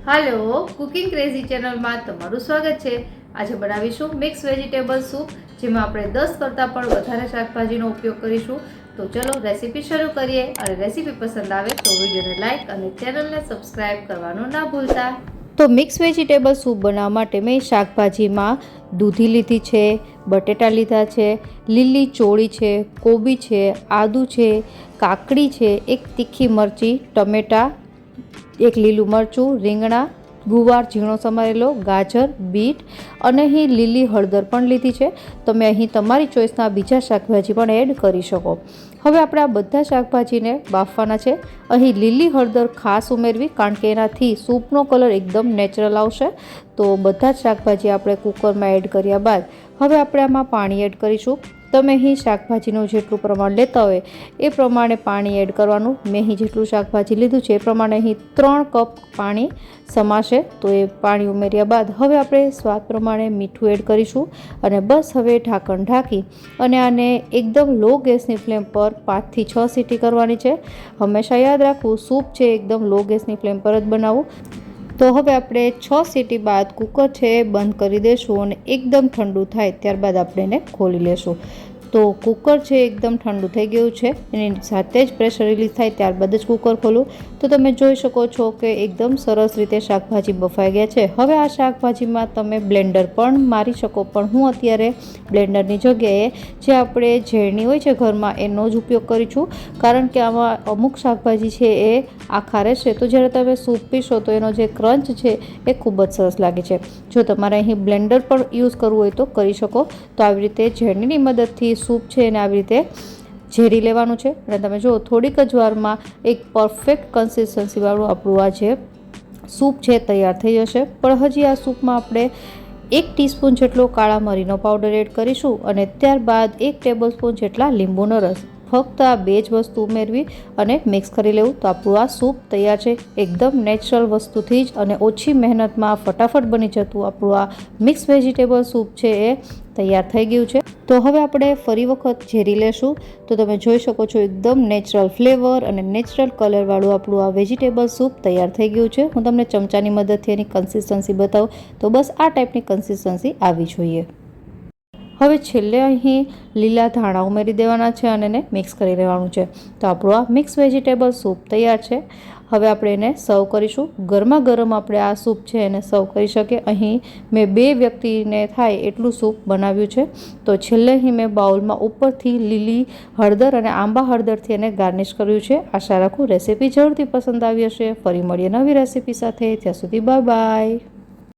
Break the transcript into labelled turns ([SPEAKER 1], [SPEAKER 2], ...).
[SPEAKER 1] હાલો, cooking crazy ચેનલમાં તમારું સ્વાગત છે। આજે બનાવીશું મિક્સ વેજીટેબલ સૂપ, જેમાં આપણે 10 કરતાં પણ વધારે શાકભાજીનો ઉપયોગ કરીશું। તો ચલો રેસીપી શરૂ કરીએ, અને રેસીપી પસંદ આવે તો વિડીયોને લાઇક અને ચેનલને સબસ્ક્રાઇબ કરવાનું ના ભૂલતા। તો મિક્સ વેજીટેબલ સૂપ બનાવવા માટે મેં શાકભાજીમાં દૂધી લીધી છે, બટેટા લીધા છે, લીલી ચોળી છે, કોબી છે, આદુ છે, કાકડી છે, એક તીખી મરચી, ટમેટા, એક લીલું મરચું, રીંગણા, ગુવાર ઝીણો સમારેલો, ગાજર, બીટ અને અહીં લીલી હળદર પણ લીધી છે। તમે અહીં તમારી ચોઈસના બીજા શાકભાજી પણ એડ કરી શકો। હવે આપણે આ બધા શાકભાજીને બાફવાના છે। અહીં લીલી હળદર ખાસ ઉમેરવી, કારણ કે એનાથી સૂપનો કલર એકદમ નેચરલ આવશે। તો બધા જ શાકભાજી આપણે કુકરમાં એડ કર્યા બાદ હવે આપણે આમાં પાણી એડ કરીશું। તમે અહીં શાકભાજીનું જેટલું પ્રમાણ લેતા હોય એ પ્રમાણે પાણી એડ કરવાનું। મેં અહીં જેટલું શાકભાજી લીધું છે એ પ્રમાણે અહીં 3 કપ પાણી સમાશે। તો એ પાણી ઉમેર્યા બાદ હવે આપણે સ્વાદ પ્રમાણે મીઠું એડ કરીશું, અને બસ હવે ઢાંકણ ઢાંકી અને આને એકદમ લો ગેસની ફ્લેમ પર 5 થી 6 સીટી કરવાની છે। હંમેશા યાદ રાખવું, સૂપ છે એકદમ લો ગેસની ફ્લેમ પર જ બનાવવું। તો હવે આપણે 6 સીટી બાદ કુકર છે બંધ કરી દઈશું, અને એકદમ ઠંડુ થાય ત્યારબાદ આપણે એને ખોલી લેશું। તો કુકર છે એકદમ ઠંડુ થઈ ગયું છે, એની સાથે જ પ્રેશર રિલીઝ થાય ત્યારબાદ જ કુકર ખોલું તો તમે જોઈ શકો છો કે એકદમ સરસ રીતે શાકભાજી બફાઈ ગયા છે। હવે આ શાકભાજીમાં તમે બ્લેન્ડર પણ મારી શકો, પણ હું અત્યારે બ્લેન્ડરની જગ્યાએ જે આપણે ઝેરણી હોય છે ઘરમાં એનો જ ઉપયોગ કરું છું, કારણ કે આમાં અમુક શાકભાજી છે એ આખા રહેશે, તો જ્યારે તમે સૂપ પીશો તો એનો જે ક્રંચ છે એ ખૂબ જ સરસ લાગે છે। જો તમારે અહીં બ્લેન્ડર પણ યુઝ કરવું હોય તો કરી શકો। તો આવી રીતે ઝેરણીની મદદથી સૂપ છે એને આવી રીતે ઝેરી લેવાનું છે, અને તમે જો થોડીક જ વારમાં એક પરફેક્ટ કન્સિસ્ટન્સીવાળું આપણું આ જે સૂપ છે તૈયાર થઈ જશે। પણ હજી આ સૂપમાં આપણે 1 ટીસ્પૂન જેટલો કાળા મરીનો પાવડર એડ કરીશું, અને ત્યારબાદ 1 ટેબલસ્પૂન જેટલા લીંબુનો રસ, ફક્ત આ 2 જ વસ્તુ ઉમેરવી અને મિક્સ કરી લેવું। તો આપણું આ સૂપ તૈયાર છે। એકદમ નેચરલ વસ્તુથી જ અને ઓછી મહેનતમાં ફટાફટ બની જતું આપણું આ મિક્સ વેજીટેબલ સૂપ છે એ તૈયાર થઈ ગયું છે। તો હવે આપણે ફરી વખત ઝેરી લેશું। તો તમે જોઈ શકો છો એકદમ નેચરલ ફ્લેવર અને નેચરલ કલરવાળું આપણું આ વેજીટેબલ સૂપ તૈયાર થઈ ગયું છે। હું તમને ચમચાની મદદથી એની કન્સિસ્ટન્સી બતાવું, તો બસ આ ટાઈપની કન્સિસ્ટન્સી આવવી જોઈએ। હવે છેલ્લે અહીં લીલા ધાણા ઉમેરી દેવાના છે અને એને મિક્સ કરી લેવાનું છે। તો આપણું આ મિક્સ વેજીટેબલ સૂપ તૈયાર છે। હવે આપણે એને સર્વ કરીશું। ગરમા ગરમ આપણે આ સૂપ છે એને સર્વ કરી શકીએ। અહીં મેં 2 વ્યક્તિને થાય એટલું સૂપ બનાવ્યું છે। તો છેલ્લે અહીં મેં બાઉલમાં ઉપરથી લીલી હળદર અને આંબા હળદરથી એને ગાર્નિશ કર્યું છે। આશા રાખું રેસીપી જરૂરથી પસંદ આવી હશે। ફરી મળીએ નવી રેસીપી સાથે, ત્યાં સુધી બાય બાય।